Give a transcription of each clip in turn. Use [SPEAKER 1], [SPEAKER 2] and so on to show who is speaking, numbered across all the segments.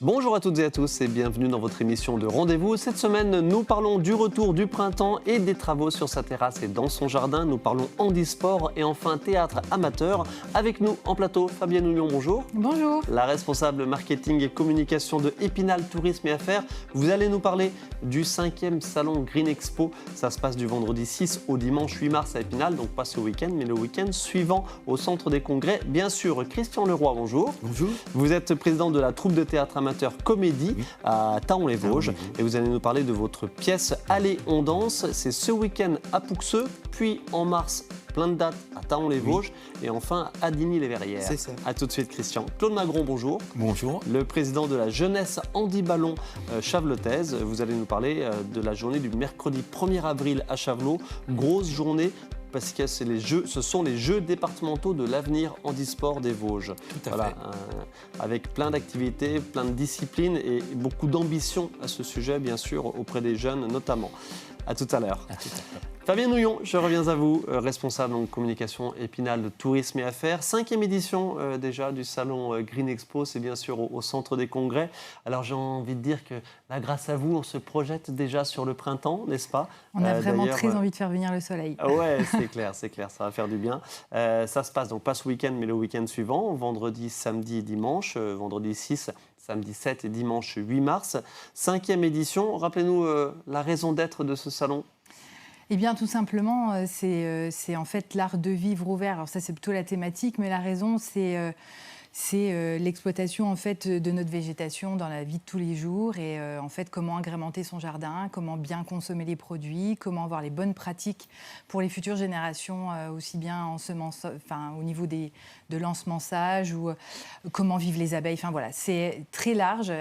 [SPEAKER 1] Bonjour à toutes et à tous et bienvenue dans votre émission de Rendez-vous. Cette semaine, nous parlons du retour du printemps et des travaux sur sa terrasse et dans son jardin. Nous parlons handisport et enfin théâtre amateur. Avec nous en plateau, Fabienne Houillon, bonjour.
[SPEAKER 2] Bonjour.
[SPEAKER 1] La responsable marketing et communication de Épinal Tourisme et Affaires. Vous allez nous parler du 5e salon Green Expo. Ça se passe du vendredi 6 au dimanche 8 mars à Épinal, donc pas ce week-end, mais le week-end suivant au centre des congrès. Bien sûr, Christian Leroy, bonjour.
[SPEAKER 3] Bonjour.
[SPEAKER 1] Vous êtes président de la troupe de théâtre amateur Comédie à Thaon-les-Vosges et vous allez nous parler de votre pièce Allez, on danse. C'est ce week-end à Pouxeux, puis en mars, plein de dates à Thaon-les-Vosges et enfin à Digny-les-Verrières.
[SPEAKER 3] C'est ça.
[SPEAKER 1] A tout de suite, Christian. Claude Magron, bonjour.
[SPEAKER 3] Bonjour.
[SPEAKER 1] Le président de la jeunesse handi-ballon chavelautaise. Vous allez nous parler de la journée du mercredi 1er avril à Chavelot. Grosse journée parce que ce sont les Jeux départementaux de l'avenir handisport des Vosges.
[SPEAKER 3] Tout à fait.
[SPEAKER 1] Avec plein d'activités, plein de disciplines et beaucoup d'ambition à ce sujet, bien sûr, auprès des jeunes notamment. À tout à l'heure.
[SPEAKER 3] À tout à l'heure.
[SPEAKER 1] Fabien Houillon, je reviens à vous, responsable en communication Épinal de Tourisme et Affaires. 5e édition déjà du salon Green Expo, c'est bien sûr au centre des congrès. Alors j'ai envie de dire que là, grâce à vous, on se projette déjà sur le printemps, n'est-ce pas?
[SPEAKER 2] On a vraiment très envie de faire venir le soleil.
[SPEAKER 1] Ouais, c'est clair, ça va faire du bien. Ça se passe donc pas ce week-end, mais le week-end suivant, vendredi, samedi et dimanche, vendredi 6, samedi 7 et dimanche 8 mars. 5e édition, rappelez-nous la raison d'être de ce salon.
[SPEAKER 2] Eh bien, tout simplement, c'est en fait l'art de vivre ouvert. Alors ça, c'est plutôt la thématique, mais la raison, c'est l'exploitation en fait de notre végétation dans la vie de tous les jours et en fait comment agrémenter son jardin, comment bien consommer les produits, comment avoir les bonnes pratiques pour les futures générations, aussi bien au niveau de l'ensemençage ou comment vivent les abeilles. Enfin voilà, c'est très large,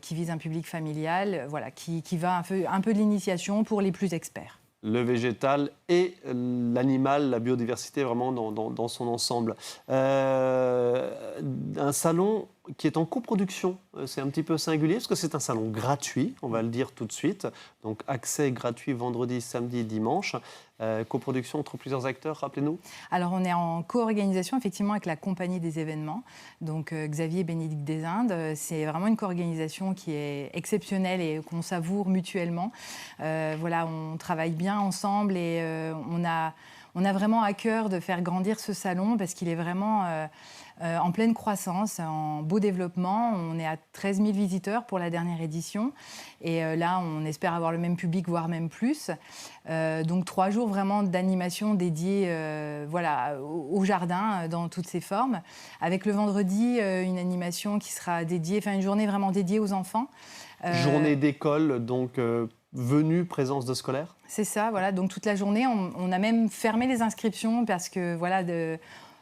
[SPEAKER 2] qui vise un public familial, voilà, qui va un peu de l'initiation pour les plus experts.
[SPEAKER 1] Le végétal et l'animal, la biodiversité vraiment dans son ensemble. Un salon qui est en coproduction, c'est un petit peu singulier parce que c'est un salon gratuit, on va le dire tout de suite. Donc accès gratuit vendredi, samedi, dimanche. Coproduction entre plusieurs acteurs, rappelez-nous.
[SPEAKER 2] Alors on est en co-organisation effectivement avec la compagnie des événements, donc Xavier et Bénédicte des Indes. C'est vraiment une co-organisation qui est exceptionnelle et qu'on savoure mutuellement. Voilà, on travaille bien ensemble et on a vraiment à cœur de faire grandir ce salon parce qu'il est vraiment en pleine croissance, en beau développement. On est à 13 000 visiteurs pour la dernière édition. Et là, on espère avoir le même public, voire même plus. Donc 3 jours vraiment d'animation dédiée au jardin dans toutes ses formes. Avec le vendredi, une animation qui sera dédiée, une journée vraiment dédiée aux enfants.
[SPEAKER 1] Journée d'école, donc venue, présence de scolaires.
[SPEAKER 2] C'est ça, voilà. Donc toute la journée, on a même fermé les inscriptions parce que voilà,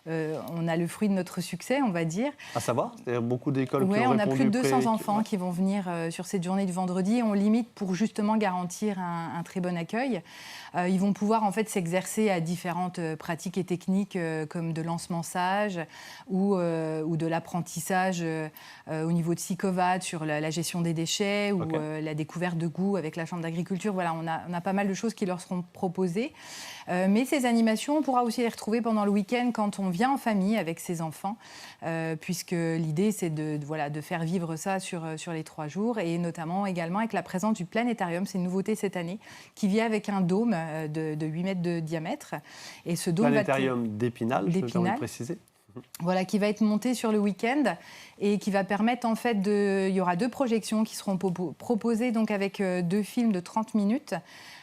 [SPEAKER 2] on a le fruit de notre succès, on va dire.
[SPEAKER 1] À savoir, c'est-à-dire beaucoup d'écoles qui ont répondu.
[SPEAKER 2] Oui, on a plus de 200 enfants qui vont venir sur cette journée du vendredi. On limite pour justement garantir un très bon accueil. Ils vont pouvoir en fait s'exercer à différentes pratiques et techniques comme de l'ensemençage ou de l'apprentissage au niveau de Sicovat sur la gestion des déchets ou la découverte de goût avec la Chambre d'agriculture. Voilà, on a pas mal de choses qui leur seront proposées. Mais ces animations, on pourra aussi les retrouver pendant le week-end quand on vient en famille avec ses enfants, puisque l'idée, c'est de faire vivre ça sur les 3 jours, et notamment également avec la présence du planétarium, c'est une nouveauté cette année, qui vient avec un dôme de 8 mètres de diamètre. Et ce dôme
[SPEAKER 1] planétarium d'Épinal, je me permets de préciser.
[SPEAKER 2] Voilà, qui va être monté sur le week-end et qui va permettre en fait il y aura 2 projections qui seront proposées donc avec 2 films de 30 minutes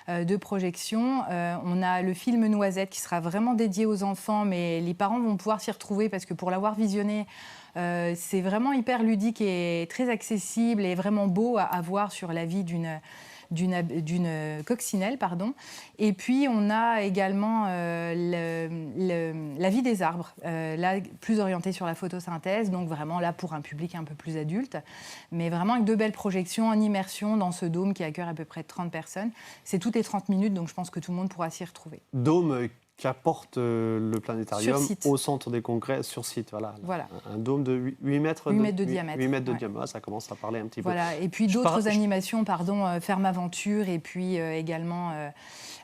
[SPEAKER 2] de projection. On a le film Noisette qui sera vraiment dédié aux enfants, mais les parents vont pouvoir s'y retrouver parce que pour l'avoir visionné, c'est vraiment hyper ludique et très accessible et vraiment beau à voir sur la vie d'une coccinelle, pardon. Et puis, on a également la vie des arbres, là, plus orienté sur la photosynthèse, donc vraiment là pour un public un peu plus adulte, mais vraiment avec 2 belles projections en immersion dans ce dôme qui accueille à peu près 30 personnes. C'est toutes les 30 minutes, donc je pense que tout le monde pourra s'y retrouver.
[SPEAKER 1] Dôme qui apporte le planétarium au centre des congrès sur site. Voilà. Un dôme de 8 mètres,
[SPEAKER 2] 8 mètres de diamètre.
[SPEAKER 1] 8 mètres de diamètre, ça commence à parler un petit peu.
[SPEAKER 2] Voilà. Et puis d'autres animations, Ferme Aventure et puis également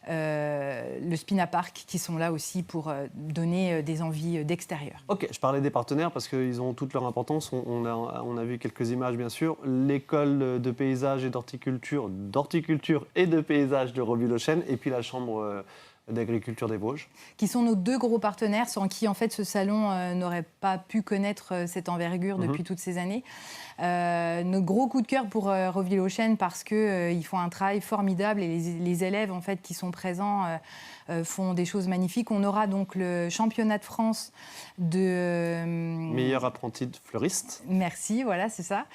[SPEAKER 2] le Spina Park qui sont là aussi pour donner des envies d'extérieur.
[SPEAKER 1] Ok, je parlais des partenaires parce qu'ils ont toute leur importance. On a vu quelques images bien sûr. L'école de paysage et d'horticulture et de paysage de Roville-aux-Chênes et puis la chambre d'agriculture des Vosges.
[SPEAKER 2] Qui sont nos 2 gros partenaires sans qui en fait ce salon n'aurait pas pu connaître cette envergure depuis toutes ces années. Notre gros coup de cœur pour Roville-aux-Chênes parce qu'ils font un travail formidable et les élèves en fait, qui sont présents font des choses magnifiques. On aura donc le championnat de France de...
[SPEAKER 1] meilleur apprenti de fleuriste.
[SPEAKER 2] Merci, voilà, c'est ça.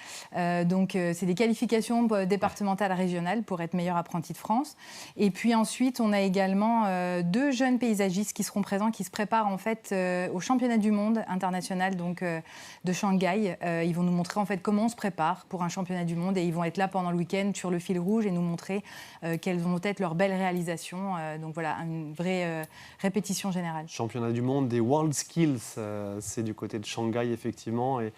[SPEAKER 2] Donc, c'est des qualifications départementales régionales pour être meilleur apprenti de France. Et puis ensuite, on a également 2 jeunes paysagistes qui seront présents, qui se préparent en fait au championnat du monde international donc, de Shanghai. Ils vont nous montrer en fait comment on se prépare pour un championnat du monde et ils vont être là pendant le week-end sur le fil rouge et nous montrer quelles vont être leurs belles réalisations. Donc voilà, une vraie répétition générale.
[SPEAKER 1] Championnat du monde des World Skills, c'est du côté de Shanghai effectivement et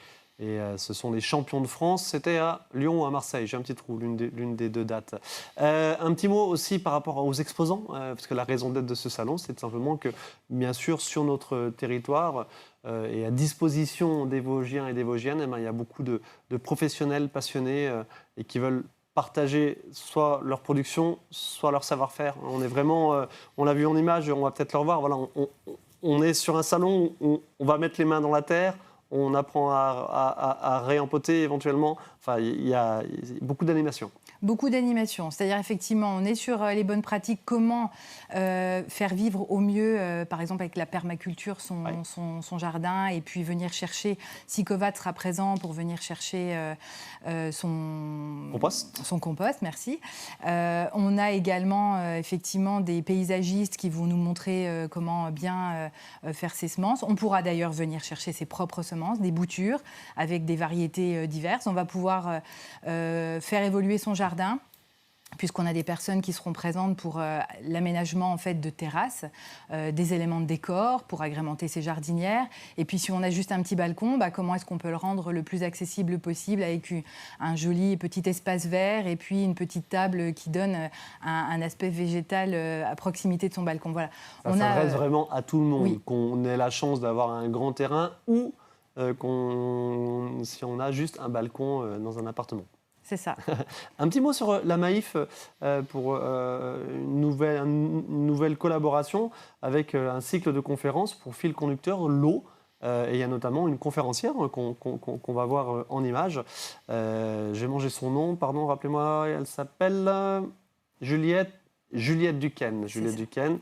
[SPEAKER 1] ce sont les champions de France. C'était à Lyon ou à Marseille, j'ai un petit trou, l'une des 2 dates. Un petit mot aussi par rapport aux exposants, parce que la raison d'être de ce salon, c'est simplement que, bien sûr, sur notre territoire et à disposition des Vosgiens et des Vosgiennes, il y a beaucoup de professionnels passionnés et qui veulent partager soit leur production, soit leur savoir-faire. On est vraiment, on l'a vu en image, on va peut-être le revoir, voilà, on est sur un salon où on va mettre les mains dans la terre, on apprend à réempoter éventuellement. Enfin, il y a beaucoup d'animation.
[SPEAKER 2] Beaucoup d'animation, c'est-à-dire effectivement on est sur les bonnes pratiques, comment faire vivre au mieux, par exemple avec la permaculture son jardin et puis venir chercher, Sicovat sera présent pour venir chercher son compost, merci. On a également effectivement des paysagistes qui vont nous montrer comment bien faire ses semences. On pourra d'ailleurs venir chercher ses propres semences, des boutures avec des variétés diverses. On va pouvoir faire évoluer son jardin, puisqu'on a des personnes qui seront présentes pour l'aménagement en fait, de terrasses, des éléments de décor pour agrémenter ses jardinières. Et puis si on a juste un petit balcon, comment est-ce qu'on peut le rendre le plus accessible possible avec un joli petit espace vert et puis une petite table qui donne un aspect végétal à proximité de son balcon. Voilà.
[SPEAKER 1] Ça s'adresse vraiment à tout le monde, oui. Qu'on ait la chance d'avoir un grand terrain ou si on a juste un balcon dans un appartement.
[SPEAKER 2] C'est ça.
[SPEAKER 1] Un petit mot sur la Maïf pour une nouvelle collaboration avec un cycle de conférences pour fil conducteur, l'eau. Et il y a notamment une conférencière qu'on va voir en images. J'ai mangé son nom, pardon, rappelez-moi, elle s'appelle Juliette Duquesne. Juliette Duquesne.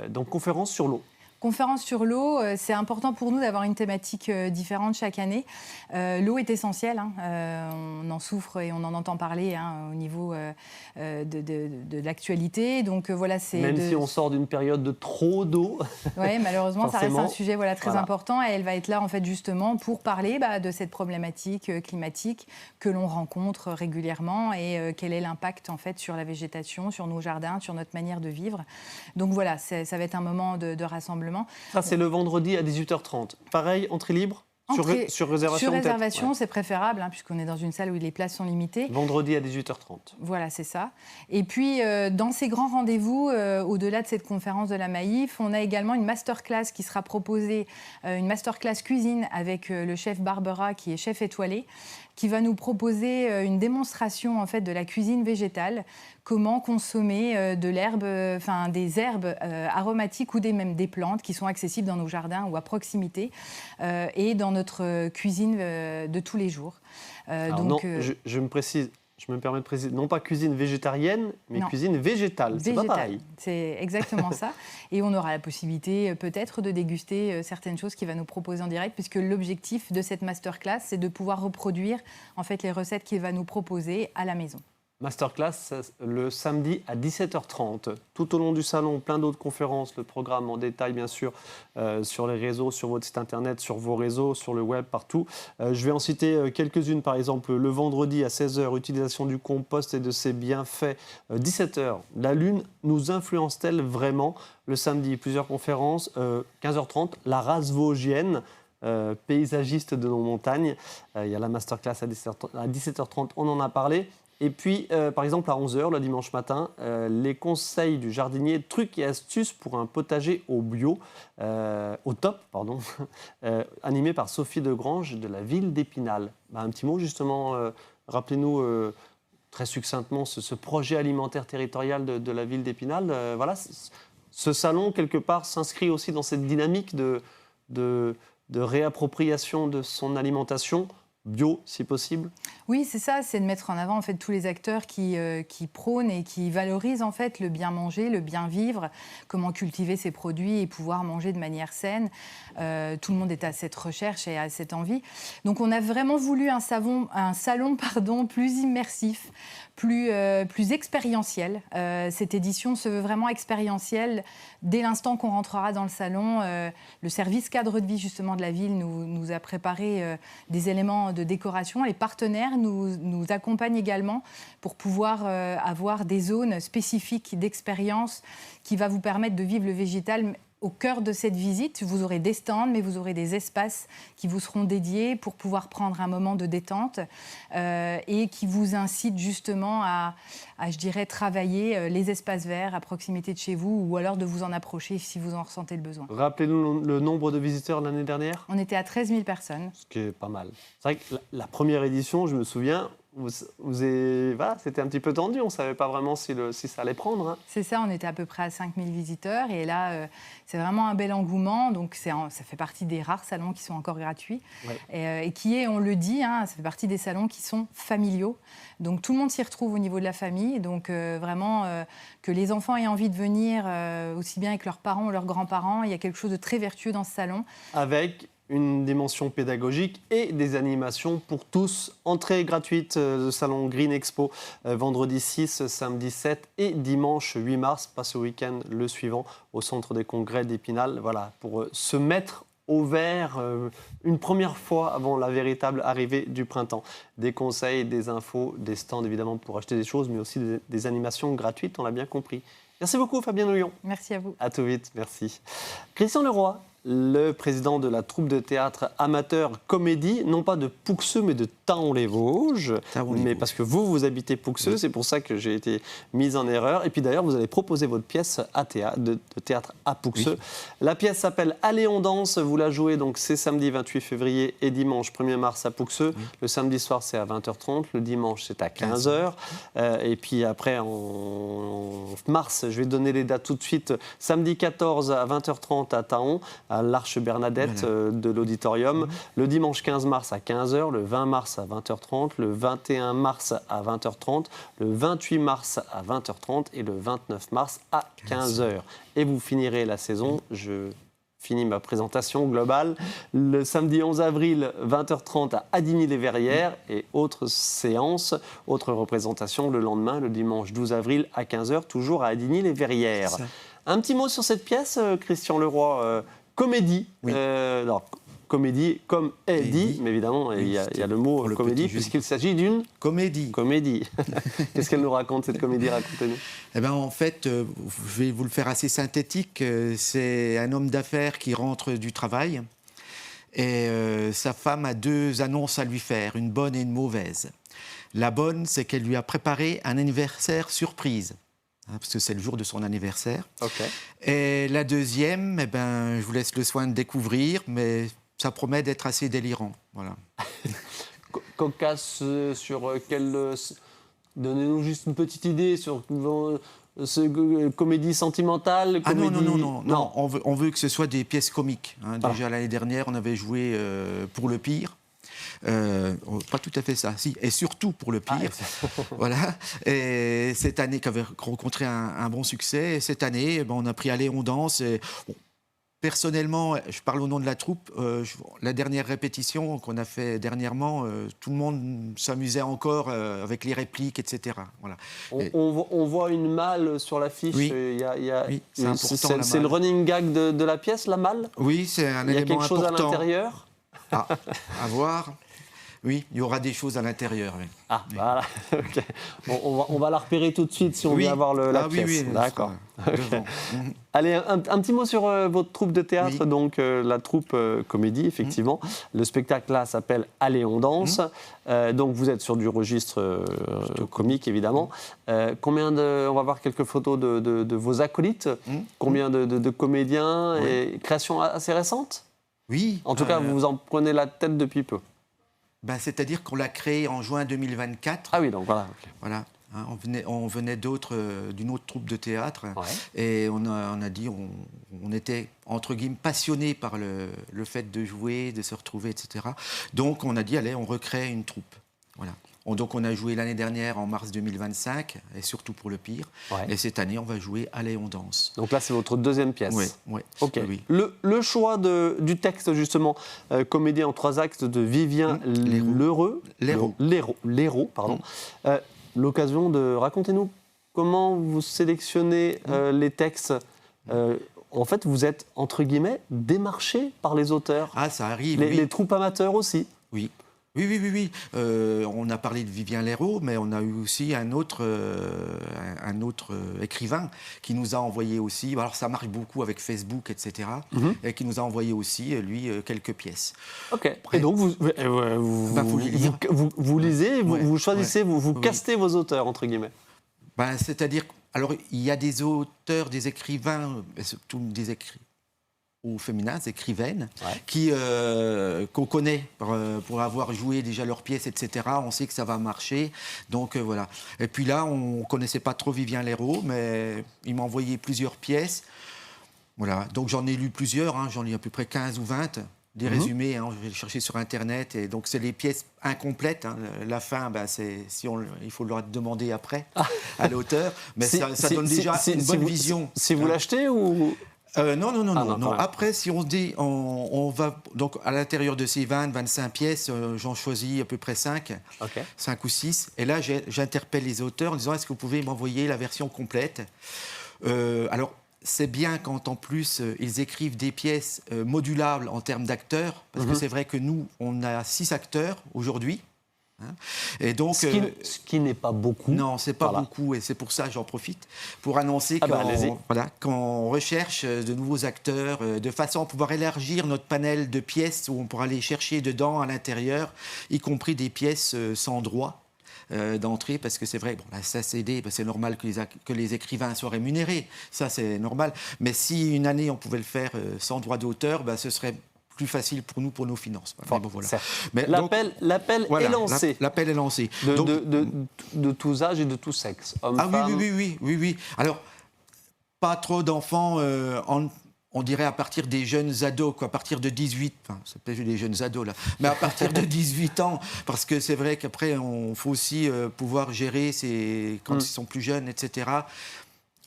[SPEAKER 1] Donc conférence sur l'eau.
[SPEAKER 2] Conférence sur l'eau, c'est important pour nous d'avoir une thématique différente chaque année. L'eau est essentielle, on en souffre et on en entend parler au niveau de l'actualité. Donc, voilà,
[SPEAKER 1] Même si on sort d'une période de trop d'eau.
[SPEAKER 2] Oui, malheureusement, ça reste un sujet très important et elle va être là en fait, justement pour parler de cette problématique climatique que l'on rencontre régulièrement et quel est l'impact en fait, sur la végétation, sur nos jardins, sur notre manière de vivre. Donc voilà, ça va être un moment de rassemblement.
[SPEAKER 1] Ça, c'est le vendredi à 18h30. Pareil, entrée libre sur réservation.
[SPEAKER 2] Sur réservation, c'est préférable, puisqu'on est dans une salle où les places sont limitées.
[SPEAKER 1] Vendredi à 18h30.
[SPEAKER 2] Voilà, c'est ça. Et puis, dans ces grands rendez-vous, au-delà de cette conférence de la Maïf, on a également une masterclass qui sera proposée, une masterclass cuisine avec le chef Barbara, qui est chef étoilé, qui va nous proposer une démonstration en fait, de la cuisine végétale, comment consommer de l'herbe, des herbes aromatiques ou même des plantes qui sont accessibles dans nos jardins ou à proximité et dans notre cuisine de tous les jours.
[SPEAKER 1] Je me permets de préciser, non pas cuisine végétarienne, mais cuisine végétale. C'est pas pareil.
[SPEAKER 2] C'est exactement ça. Et on aura la possibilité peut-être de déguster certaines choses qu'il va nous proposer en direct, puisque l'objectif de cette masterclass, c'est de pouvoir reproduire en fait, les recettes qu'il va nous proposer à la maison.
[SPEAKER 1] Masterclass le samedi à 17h30. Tout au long du salon, plein d'autres conférences, le programme en détail bien sûr sur les réseaux, sur votre site internet, sur vos réseaux, sur le web, partout. Je vais en citer quelques-unes, par exemple le vendredi à 16h, utilisation du compost et de ses bienfaits. 17h, la Lune nous influence-t-elle vraiment? Le samedi, plusieurs conférences. 15h30, la race vosgienne. Paysagiste de nos montagnes. Il y a la masterclass à 17h30, on en a parlé. Et puis, par exemple, à 11h, le dimanche matin, les conseils du jardinier, trucs et astuces pour un potager au top, animé par Sophie Degrange de la ville d'Épinal. Un petit mot, justement, rappelez-nous très succinctement ce projet alimentaire territorial de la ville d'Épinal. Voilà, ce salon, quelque part, s'inscrit aussi dans cette dynamique de réappropriation de son alimentation, bio si possible.
[SPEAKER 2] Oui, c'est ça, c'est de mettre en avant en fait tous les acteurs qui prônent et qui valorisent en fait le bien manger, le bien vivre, comment cultiver ses produits et pouvoir manger de manière saine. Tout le monde est à cette recherche et à cette envie. Donc on a vraiment voulu un salon plus immersif, plus expérientiel. Cette édition se veut vraiment expérientielle. Dès l'instant qu'on rentrera dans le salon, le service cadre de vie justement de la ville nous a préparé des éléments de décoration. Les partenaires nous accompagnent également pour pouvoir avoir des zones spécifiques d'expérience qui va vous permettre de vivre le végétal. Au cœur de cette visite, vous aurez des stands, mais vous aurez des espaces qui vous seront dédiés pour pouvoir prendre un moment de détente et qui vous incitent justement à, je dirais, travailler les espaces verts à proximité de chez vous ou alors de vous en approcher si vous en ressentez le besoin.
[SPEAKER 1] Rappelez-nous le nombre de visiteurs l'année dernière.
[SPEAKER 2] On était à 13 000 personnes.
[SPEAKER 1] Ce qui est pas mal. C'est vrai que la première édition, je me souviens, voilà, c'était un petit peu tendu, on ne savait pas vraiment si ça allait prendre. Hein.
[SPEAKER 2] C'est ça, on était à peu près à 5 000 visiteurs et là, c'est vraiment un bel engouement. Donc ça fait partie des rares salons qui sont encore gratuits et qui est, on le dit, ça fait partie des salons qui sont familiaux. Donc tout le monde s'y retrouve au niveau de la famille. Donc vraiment, que les enfants aient envie de venir aussi bien avec leurs parents ou leurs grands-parents, il y a quelque chose de très vertueux dans ce salon.
[SPEAKER 1] Avec une dimension pédagogique et des animations pour tous. Entrée gratuite du salon Green Expo, vendredi 6, samedi 7 et dimanche 8 mars, pas ce week-end, le suivant, au centre des congrès d'Épinal. Voilà, pour se mettre au vert une première fois avant la véritable arrivée du printemps. Des conseils, des infos, des stands évidemment pour acheter des choses, mais aussi des animations gratuites, on l'a bien compris. Merci beaucoup Fabien Houillon.
[SPEAKER 2] Merci à vous.
[SPEAKER 1] À tout vite, merci. Christian Leroy, le président de la troupe de théâtre amateur comédie, non pas de Pouxeux, mais de Thaon-les-Vosges. Mais parce que vous habitez Pouxeux, oui. C'est pour ça que j'ai été mise en erreur. Et puis d'ailleurs, vous allez proposer votre pièce de théâtre à Pouxeux. Oui. La pièce s'appelle Allez, on danse. Vous la jouez, donc c'est samedi 28 février et dimanche 1er mars à Pouxeux. Oui. Le samedi soir, c'est à 20h30. Le dimanche, c'est à 15h. Et puis après, en mars, je vais donner les dates tout de suite. Samedi 14 à 20h30 à Thaon, à l'Arche Bernadette de l'Auditorium. Le dimanche 15 mars à 15h, le 20 mars à 20h30, le 21 mars à 20h30, le 28 mars à 20h30 et le 29 mars à 15h. Et vous finirez la saison, je finis ma présentation globale, le samedi 11 avril, 20h30 à Adigny-les-Verrières et autre séance, autre représentation le lendemain, le dimanche 12 avril à 15h, toujours à Adigny-les-Verrières. Un petit mot sur cette pièce, Christian Leroy. Comédie, oui. Alors, comédie comme est dit, mais évidemment, oui, il y a le mot comédie, puisqu'il s'agit d'une
[SPEAKER 3] comédie.
[SPEAKER 1] Qu'est-ce qu'elle nous raconte, cette comédie? Racontez-nous.
[SPEAKER 3] Eh ben, en fait, je vais vous le faire assez synthétique. C'est un homme d'affaires qui rentre du travail et sa femme a deux annonces à lui faire, une bonne et une mauvaise. La bonne, c'est qu'elle lui a préparé un anniversaire surprise. Parce que c'est le jour de son anniversaire.
[SPEAKER 1] Okay.
[SPEAKER 3] Et la deuxième, eh ben, je vous laisse le soin de découvrir, mais ça promet d'être assez délirant. Voilà.
[SPEAKER 1] Cocasse sur quelle... Donnez-nous juste une petite idée sur comédie sentimentale, comédie...
[SPEAKER 3] Non. On veut que ce soit des pièces comiques. Hein. Déjà l'année dernière, on avait joué Pour le pire. Pas tout à fait ça, si, et surtout pour le pire. Voilà. Et cette année, qui avait rencontré un bon succès, et cette année, on a pris Allez, on danse. Et, Personnellement, je parle au nom de la troupe. La dernière répétition qu'on a fait dernièrement, tout le monde s'amusait encore avec les répliques, etc. Voilà.
[SPEAKER 1] On voit une malle sur l'affiche.
[SPEAKER 3] Oui.
[SPEAKER 1] Oui,
[SPEAKER 3] c'est important.
[SPEAKER 1] C'est le running gag de la pièce, la malle.
[SPEAKER 3] Oui, c'est un
[SPEAKER 1] Il y a
[SPEAKER 3] élément
[SPEAKER 1] quelque chose
[SPEAKER 3] important.
[SPEAKER 1] à l'intérieur.
[SPEAKER 3] Ah, à voir. Oui, il y aura des choses à l'intérieur. Oui.
[SPEAKER 1] Ah, voilà. Okay. On va la repérer tout de suite si on vient voir la pièce.
[SPEAKER 3] Oui,
[SPEAKER 1] d'accord.
[SPEAKER 3] Okay.
[SPEAKER 1] Allez, un petit mot sur votre troupe de théâtre,
[SPEAKER 3] oui.
[SPEAKER 1] donc la troupe comédie, effectivement. Le spectacle là s'appelle Allez, on danse. Donc vous êtes sur du registre comique, évidemment. On va voir quelques photos de vos acolytes. Combien de comédiens et création assez récente?
[SPEAKER 3] Oui.
[SPEAKER 1] En tout cas, vous en prenez la tête depuis peu.
[SPEAKER 3] C'est-à-dire qu'on l'a créé en juin 2024.
[SPEAKER 1] Ah oui, donc voilà. Okay.
[SPEAKER 3] Voilà. On venait d'une autre troupe de théâtre et on a dit on était entre guillemets passionnés par le fait de jouer, de se retrouver, etc. Donc on a dit allez, on recrée une troupe. Voilà. Donc on a joué l'année dernière en mars 2025 et surtout pour le pire. Et cette année on va jouer Allez, on danse.
[SPEAKER 1] Donc là c'est votre deuxième pièce.
[SPEAKER 3] Oui.
[SPEAKER 1] Ok.
[SPEAKER 3] Oui.
[SPEAKER 1] Le choix du texte justement, comédie en 3 actes de Vivien Leroux. Pardon. L'occasion de racontez-nous comment vous sélectionnez les textes. En fait, vous êtes entre guillemets démarché par les auteurs.
[SPEAKER 3] Ah, ça arrive.
[SPEAKER 1] Les troupes amateurs aussi.
[SPEAKER 3] Oui. Oui. On a parlé de Vivien Leroux, mais on a eu aussi un autre écrivain qui nous a envoyé aussi, alors ça marche beaucoup avec Facebook, etc., et qui nous a envoyé aussi, lui, quelques pièces.
[SPEAKER 1] Ok. Après, et donc, vous lisez, vous choisissez, vous castez vos auteurs, entre guillemets.
[SPEAKER 3] C'est-à-dire, alors, il y a des auteurs, des écrivains, surtout des écrivains, ou féminins, écrivaines, qu'on connaît pour avoir joué déjà leurs pièces, etc. On sait que ça va marcher, donc voilà. Et puis là, on ne connaissait pas trop Vivien Leroux, mais il m'a envoyé plusieurs pièces. Voilà, donc j'en ai lu plusieurs, j'en ai à peu près 15 ou 20, des résumés, je vais les chercher sur Internet, et donc c'est les pièces incomplètes. La fin, il faut leur demander après à l'auteur, mais ça donne déjà une bonne vision.
[SPEAKER 1] Si vous l'achetez ou...
[SPEAKER 3] Non. Après, si on se dit, on va donc à l'intérieur de ces 25 pièces, j'en choisis à peu près 5 ou 6. Et là, j'interpelle les auteurs en disant, est-ce que vous pouvez m'envoyer la version complète ? Alors, c'est bien quand en plus ils écrivent des pièces modulables en termes d'acteurs, parce que c'est vrai que nous, on a 6 acteurs aujourd'hui. Et donc,
[SPEAKER 1] ce qui n'est pas beaucoup.
[SPEAKER 3] Non, c'est pas beaucoup, et c'est pour ça que j'en profite pour annoncer qu'on recherche de nouveaux acteurs, de façon à pouvoir élargir notre panel de pièces où on pourra aller chercher dedans, à l'intérieur, y compris des pièces sans droit d'entrée, parce que c'est vrai, la SACD, c'est normal que les écrivains soient rémunérés, ça c'est normal, mais si une année on pouvait le faire sans droit d'auteur, ce serait plus facile pour nous, pour nos finances.
[SPEAKER 1] Mais l'appel est lancé.
[SPEAKER 3] L'appel est lancé.
[SPEAKER 1] De tous âges et de tous sexes. Hommes, femmes.
[SPEAKER 3] Oui. Alors, pas trop d'enfants, on dirait à partir des jeunes ados, à partir de 18, ça peut être des jeunes ados là, mais à partir de 18 ans, parce que c'est vrai qu'après, il faut aussi pouvoir gérer quand ils sont plus jeunes, etc.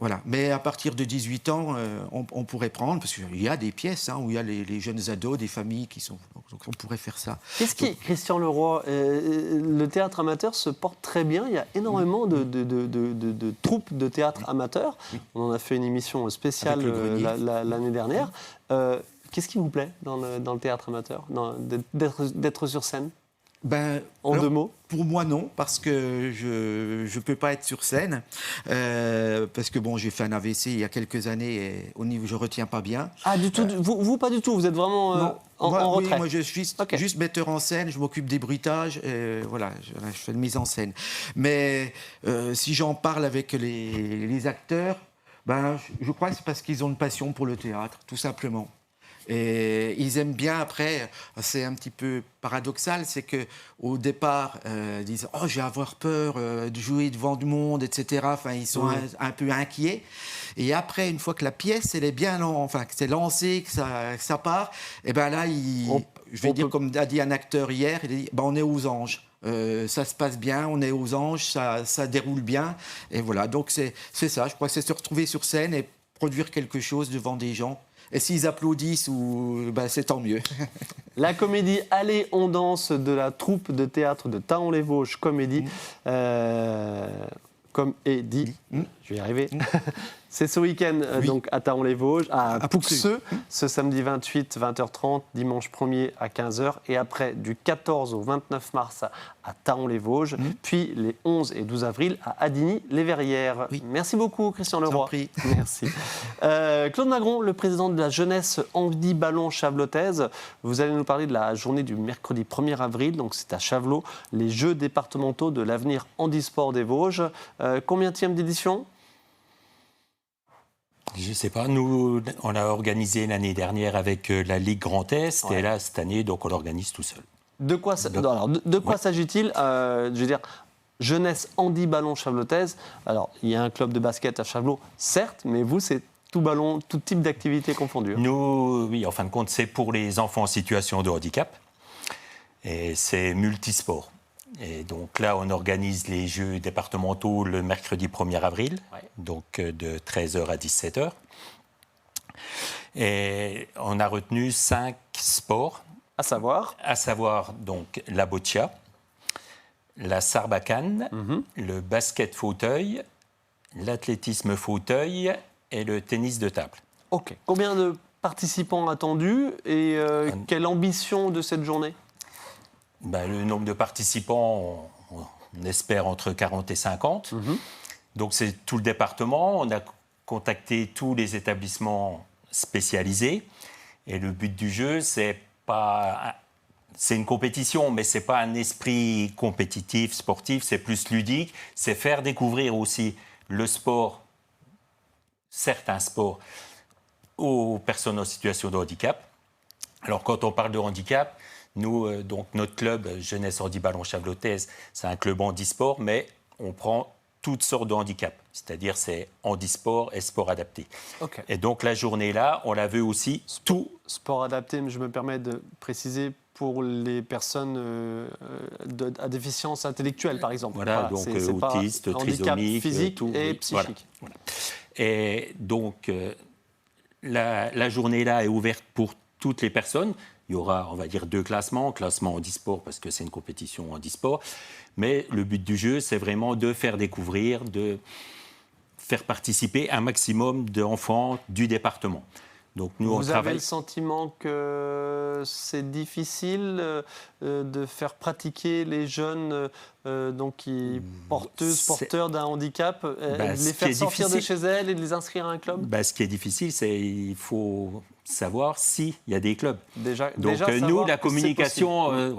[SPEAKER 3] Voilà, mais à partir de 18 ans, on pourrait prendre, parce qu'il y a des pièces où il y a les jeunes ados, des familles qui sont... Donc on pourrait faire ça.
[SPEAKER 1] Christian Leroy, le théâtre amateur se porte très bien. Il y a énormément de troupes de théâtre amateur. On en a fait une émission spéciale l'année dernière. Qu'est-ce qui vous plaît dans le théâtre amateur, d'être sur scène ? En 2 mots.
[SPEAKER 3] Pour moi, non, parce que je ne peux pas être sur scène, parce que j'ai fait un AVC il y a quelques années et au niveau, je ne retiens pas bien.
[SPEAKER 1] Ah, du tout, vous pas du tout, vous êtes vraiment en retrait.
[SPEAKER 3] Moi, je suis juste metteur en scène, je m'occupe des bruitages, et voilà, je fais de mise en scène. Mais si j'en parle avec les acteurs, je crois que c'est parce qu'ils ont une passion pour le théâtre, tout simplement. Et ils aiment bien, après, c'est un petit peu paradoxal, c'est qu'au départ, ils disent « Oh, je vais avoir peur de jouer devant du monde, etc. » Enfin, ils sont un peu inquiets. Et après, une fois que la pièce, elle est bien que c'est lancé, que ça part, et là, comme a dit un acteur hier, il dit « On est aux anges. Ça se passe bien, on est aux anges, ça déroule bien. » Et voilà, donc c'est ça. Je crois que c'est se retrouver sur scène et produire quelque chose devant des gens Et s'ils applaudissent, c'est tant mieux.
[SPEAKER 1] La comédie Allez, on danse de la troupe de théâtre de Thaon-les-Vosges, Comédie. Comme est dit, je vais y arriver. C'est ce week-end donc à Thaon-les-Vosges, à Pouxeux, ce samedi 28, 20h30, dimanche 1er à 15h, et après du 14 au 29 mars à Thaon-les-Vosges, puis les 11 et 12 avril à Adigny-les-Verrières.
[SPEAKER 3] Oui.
[SPEAKER 1] Merci beaucoup, Christian Leroy.
[SPEAKER 3] Prie.
[SPEAKER 1] Merci. Claude Magron, le président de la jeunesse handi-ballon chavelautaise, vous allez nous parler de la journée du mercredi 1er avril, donc c'est à Chavelot, les Jeux départementaux de l'avenir handisport des Vosges. Combienième d'édition ?
[SPEAKER 4] Je ne sais pas. Nous, on l'a organisé l'année dernière avec la Ligue Grand Est. Ouais. Et là, cette année, donc, on l'organise tout seul.
[SPEAKER 1] De quoi s'agit-il Je veux dire, jeunesse handi-ballon chavelautaise. Alors, il y a un club de basket à Chavelot, certes, mais vous, c'est tout ballon, tout type d'activité confondue.
[SPEAKER 4] Nous, oui, en fin de compte, c'est pour les enfants en situation de handicap. Et c'est multisport. Et donc là, on organise les Jeux départementaux le mercredi 1er avril, donc de 13h à 17h. Et on a retenu 5 sports. À savoir donc la boccia, la sarbacane, le basket fauteuil, l'athlétisme fauteuil et le tennis de table.
[SPEAKER 1] OK. Combien de participants attendus et quelle ambition de cette journée ?
[SPEAKER 4] Le nombre de participants, on espère entre 40 et 50. Donc c'est tout le département. On a contacté tous les établissements spécialisés. Et le but du jeu, c'est une compétition, mais ce n'est pas un esprit compétitif, sportif, c'est plus ludique. C'est faire découvrir aussi le sport, certains sports, aux personnes en situation de handicap. Alors quand on parle de handicap, nous, donc notre club Jeunesse Handi-Ballon Chavelautaise, c'est un club handisport, mais on prend toutes sortes de handicaps. C'est-à-dire, c'est handisport et sport adapté. Okay. Et donc, la journée-là, on la veut aussi tout.
[SPEAKER 1] Sport adapté, mais je me permets de préciser pour les personnes à déficience intellectuelle, par exemple.
[SPEAKER 4] Voilà, donc autistes, trisomiques,
[SPEAKER 1] physique
[SPEAKER 4] tout,
[SPEAKER 1] et psychique.
[SPEAKER 4] Voilà. Et donc, la journée-là est ouverte pour toutes les personnes. Il y aura, on va dire, 2 classements. Classement handisport, parce que c'est une compétition handisport. Mais le but du jeu, c'est vraiment de faire découvrir, de faire participer un maximum d'enfants du département. Donc nous,
[SPEAKER 1] Vous avez le sentiment que c'est difficile de faire pratiquer les jeunes porteurs d'un handicap, de les faire sortir de chez elles et de les inscrire à un club ?
[SPEAKER 4] Ce qui est difficile, c'est qu'il faut savoir s'il y a des clubs.
[SPEAKER 1] Déjà
[SPEAKER 4] nous, la communication,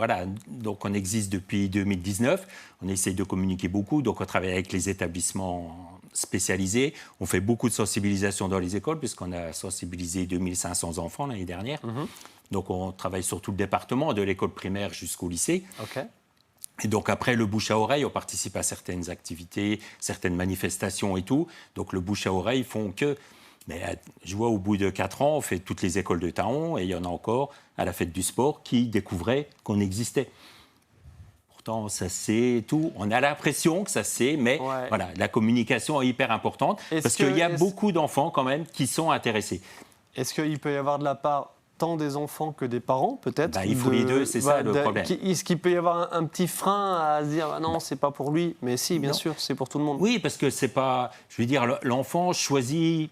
[SPEAKER 4] donc on existe depuis 2019. On essaie de communiquer beaucoup, donc on travaille avec les établissements spécialisés. On fait beaucoup de sensibilisation dans les écoles, puisqu'on a sensibilisé 2500 enfants l'année dernière. Donc on travaille sur tout le département, de l'école primaire jusqu'au lycée.
[SPEAKER 1] Okay.
[SPEAKER 4] Et donc après, le bouche à oreille, on participe à certaines activités, certaines manifestations et tout. Donc le bouche à oreille font que... Mais je vois, au bout de 4 ans, on fait toutes les écoles de Thaon, et il y en a encore à la fête du sport qui découvraient qu'on existait. Pourtant, ça c'est tout. On a l'impression que ça c'est, mais voilà, la communication est hyper importante parce qu'il y a beaucoup d'enfants quand même qui sont intéressés.
[SPEAKER 1] Est-ce qu'il peut y avoir de la part tant des enfants que des parents, peut-être
[SPEAKER 4] il faut les deux, c'est ça le problème.
[SPEAKER 1] Est-ce qu'il peut y avoir un petit frein à se dire non, c'est pas pour lui, mais si, bien sûr, c'est pour tout le monde.
[SPEAKER 4] Oui, parce que c'est pas. Je veux dire, l'enfant choisit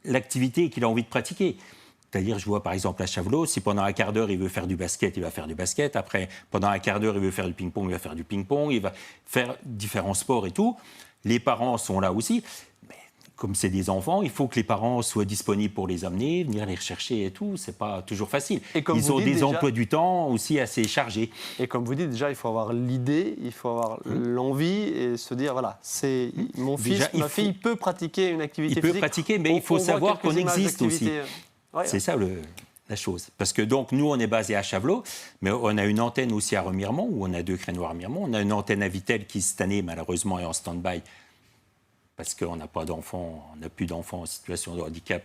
[SPEAKER 4] l'activité qu'il a envie de pratiquer. C'est-à-dire, je vois par exemple à Chavelot, si pendant un quart d'heure il veut faire du basket, il va faire du basket. Après, pendant un quart d'heure, il veut faire du ping-pong, il va faire du ping-pong. Il va faire différents sports et tout. Les parents sont là aussi. Mais comme c'est des enfants, il faut que les parents soient disponibles pour les amener, venir les rechercher et tout. C'est pas toujours facile. Ils ont des emplois du temps aussi assez chargés.
[SPEAKER 1] Et comme vous dites, déjà, il faut avoir l'idée, il faut avoir l'envie et se dire, voilà, c'est mon fils, ma fille peut pratiquer une activité physique.
[SPEAKER 4] Il peut pratiquer, mais il faut savoir qu'on existe aussi. C'est ça la chose. Parce que donc, nous, on est basé à Chavelot, mais on a une antenne aussi à Remiremont, où on a 2 créneaux à Remiremont. On a une antenne à Vittel qui, cette année, malheureusement, est en stand-by parce qu'on n'a pas d'enfants, on n'a plus d'enfants en situation de handicap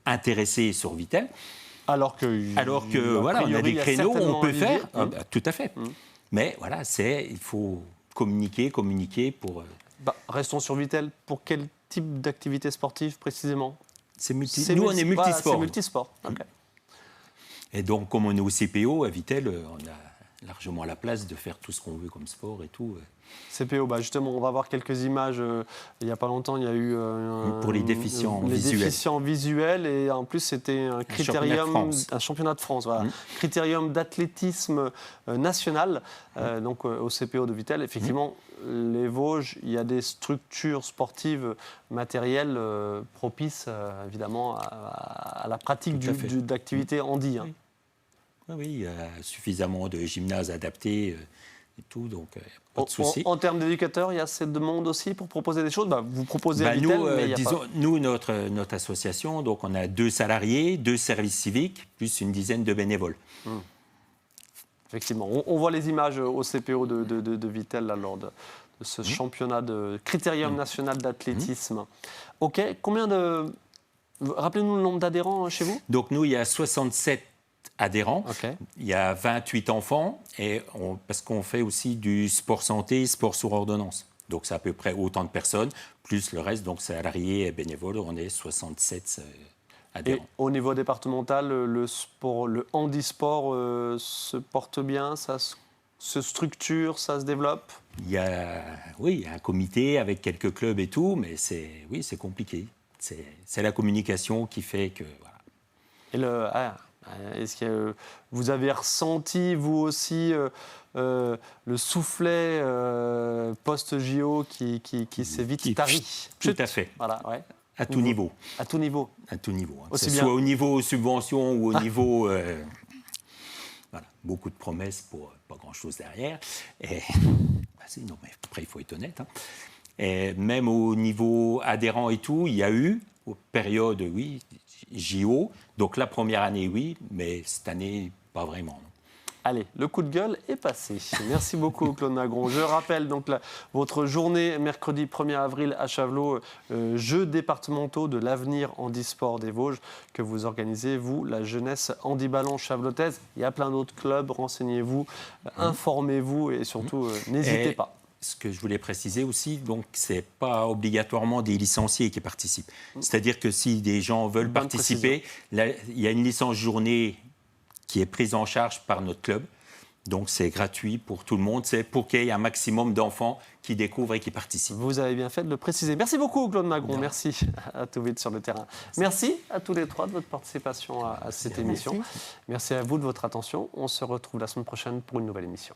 [SPEAKER 4] intéressés sur Vittel.
[SPEAKER 1] Alors que
[SPEAKER 4] voilà, on a des créneaux où on peut faire. Tout à fait. Mais voilà, il faut communiquer pour...
[SPEAKER 1] Restons sur Vittel. Pour quel type d'activité sportive précisément ?
[SPEAKER 4] Nous, on est multisport.
[SPEAKER 1] Voilà, c'est multisport. Okay.
[SPEAKER 4] Et donc, comme on est au CPO, à Vittel, on a largement la place de faire tout ce qu'on veut comme sport et tout.
[SPEAKER 1] CPO, justement, on va voir quelques images. Il n'y a pas longtemps, il y a eu
[SPEAKER 4] pour les déficients visuels.
[SPEAKER 1] Déficients visuels, et en plus, c'était un championnat de France, voilà. Critérium d'athlétisme national, donc au CPO de Vittel. Effectivement, les Vosges, il y a des structures sportives matérielles propices, évidemment, à la pratique d'activités handi. Hein.
[SPEAKER 4] Oui, il y a suffisamment de gymnases adaptés. Et tout, donc pas de souci.
[SPEAKER 1] En termes d'éducateurs, il y a assez de monde aussi pour proposer des choses. Vous proposez à Vittel, mais il y a pas...
[SPEAKER 4] Nous, notre association, donc on a 2 salariés, 2 services civiques, plus une dizaine de bénévoles.
[SPEAKER 1] Effectivement, on voit les images au CPO de Vittel là, lors de ce championnat de Critérium national d'athlétisme. Ok, combien de... Rappelez-nous le nombre d'adhérents chez vous.
[SPEAKER 4] Donc nous, il y a 67 adhérents.
[SPEAKER 1] Okay.
[SPEAKER 4] Il y a 28 enfants, parce qu'on fait aussi du sport santé, sport sur ordonnance. Donc c'est à peu près autant de personnes, plus le reste, donc salariés et bénévoles, on est 67 adhérents. Et
[SPEAKER 1] au niveau départemental, le handisport se porte bien, ça se structure, ça se développe?
[SPEAKER 4] Il y a un comité avec quelques clubs et tout, mais c'est compliqué. C'est la communication qui fait que... Voilà.
[SPEAKER 1] Et est-ce que vous avez ressenti, vous aussi, le soufflet post-JO qui s'est vite tari?
[SPEAKER 4] Tout à fait.
[SPEAKER 1] Voilà, ouais.
[SPEAKER 4] À tout niveau.
[SPEAKER 1] À tout niveau.
[SPEAKER 4] À tout niveau. Hein.
[SPEAKER 1] Aussi
[SPEAKER 4] que ce
[SPEAKER 1] bien.
[SPEAKER 4] Soit au niveau subvention ou au niveau... voilà, beaucoup de promesses pour pas grand-chose derrière. Non, mais après, il faut être honnête. Hein. Et même au niveau adhérent et tout, il y a eu, aux périodes, JO. Donc la première année, oui, mais cette année, pas vraiment. Non.
[SPEAKER 1] Allez, le coup de gueule est passé. Merci beaucoup, Claude Nagron. Je rappelle donc votre journée mercredi 1er avril à Chavelot, Jeux départementaux de l'avenir handisport des Vosges que vous organisez, vous, la jeunesse handiballon chavelotaise. Il y a plein d'autres clubs, renseignez-vous, informez-vous et surtout, n'hésitez pas.
[SPEAKER 4] Ce que je voulais préciser aussi, donc, ce n'est pas obligatoirement des licenciés qui participent. C'est-à-dire que si des gens veulent participer, il y a une licence journée qui est prise en charge par notre club. Donc, c'est gratuit pour tout le monde. C'est pour qu'il y ait un maximum d'enfants qui découvrent et qui participent.
[SPEAKER 1] Vous avez bien fait de le préciser. Merci beaucoup, Claude Nagron. Merci à tout vite sur le terrain. Merci à tous les trois de votre participation à cette émission. Merci à vous de votre attention. On se retrouve la semaine prochaine pour une nouvelle émission.